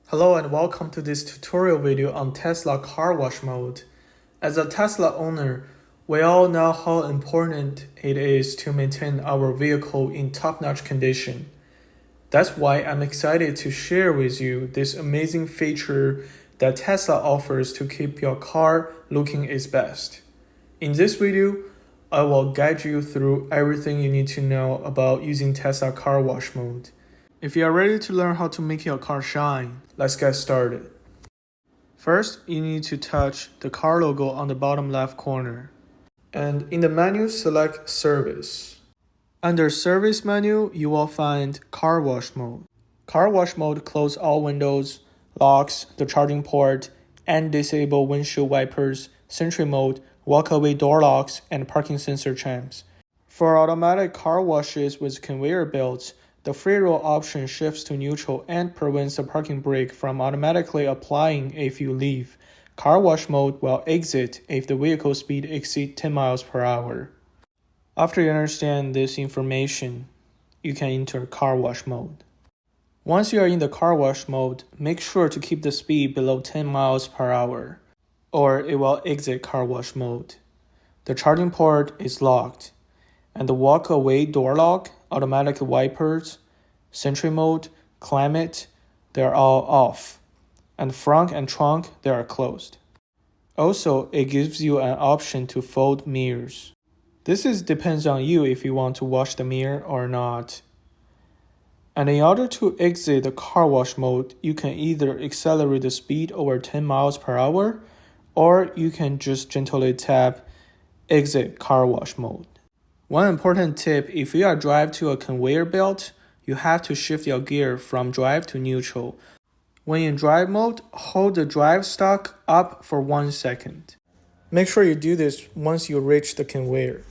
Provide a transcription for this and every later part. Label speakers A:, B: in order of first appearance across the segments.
A: Hello and welcome to this tutorial video on Tesla car wash mode. As a Tesla owner, we all know how important it is to maintain our vehicle in top-notch condition. That's why I'm excited to share with you this amazing feature that Tesla offers to keep your car looking its best. In this video, I will guide you through everything you need to know about using Tesla car wash mode. If you are ready to learn how to make your car shine, let's get started. First, you need to touch the car logo on the bottom left corner. And in the menu, select Service. Under Service menu, you will find Car Wash Mode. Car Wash Mode closes all windows, locks the charging port, and disable windshield wipers, Sentry Mode, walk-away door locks, and parking sensor chimes. For automatic car washes with conveyor belts, the free roll option shifts to neutral and prevents the parking brake from automatically applying if you leave. Car wash mode will exit if the vehicle speed exceeds 10 miles per hour. After you understand this information, you can enter car wash mode. Once you are in the car wash mode, make sure to keep the speed below 10 miles per hour, or it will exit car wash mode. The charging port is locked, and the walk-away door lock, automatic wipers, Sentry Mode, climate, they are all off, and front and trunk, they are closed. Also, it gives you an option to fold mirrors. This depends on you if you want to wash the mirror or not. And in order to exit the car wash mode, you can either accelerate the speed over 10 miles per hour, or you can just gently tap exit car wash mode. One important tip, if you are driving to a conveyor belt, you have to shift your gear from drive to neutral. When in drive mode, hold the drive stalk up for 1 second. Make sure you do this once you reach the conveyor.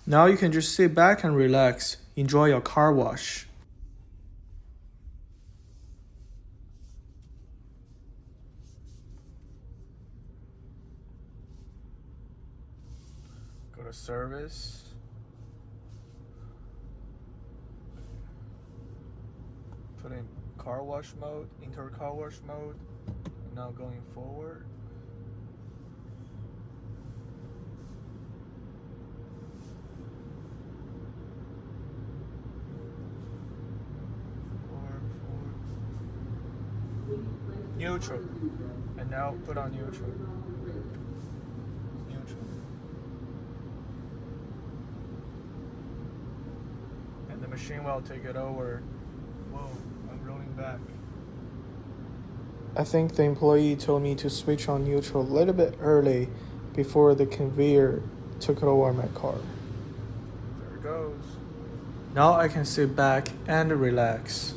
A: Now you can just sit back and relax, enjoy your car wash. Go to service. Put in car wash mode, enter car wash mode, and now going forward. Forward. Neutral. And now put on neutral. Neutral. And the machine will take it over. Whoa, I'm rolling back. I think the employee told me to switch on neutral a little bit early before the conveyor took over my car. There it goes. Now I can sit back and relax.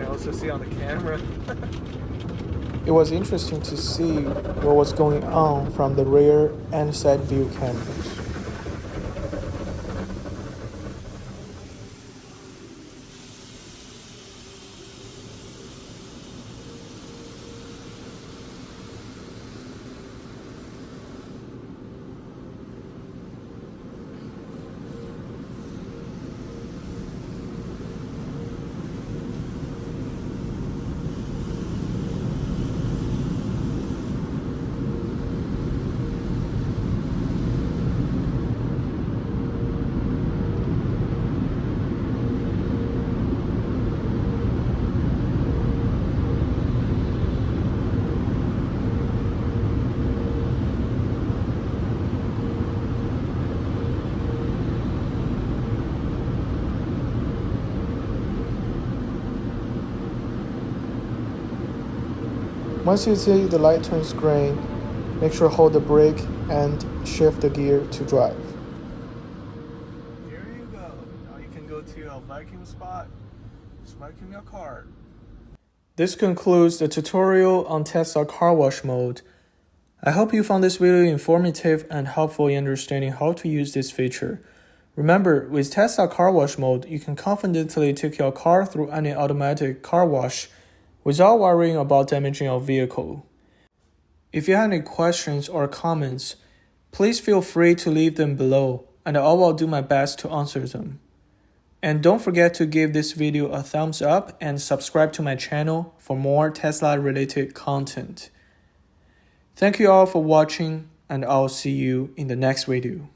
A: Also see on the camera. It was interesting to see what was going on from the rear and side view cameras. Once you see the light turns green, make sure to hold the brake and shift the gear to drive. Here you go. Now you can go to a vacuum spot, just vacuum your car. This concludes the tutorial on Tesla car wash mode. I hope you found this video informative and helpful in understanding how to use this feature. Remember, with Tesla car wash mode, you can confidently take your car through any automatic car wash without worrying about damaging your vehicle. If you have any questions or comments, please feel free to leave them below, and I will do my best to answer them. And don't forget to give this video a thumbs up and subscribe to my channel for more Tesla-related content. Thank you all for watching, and I'll see you in the next video.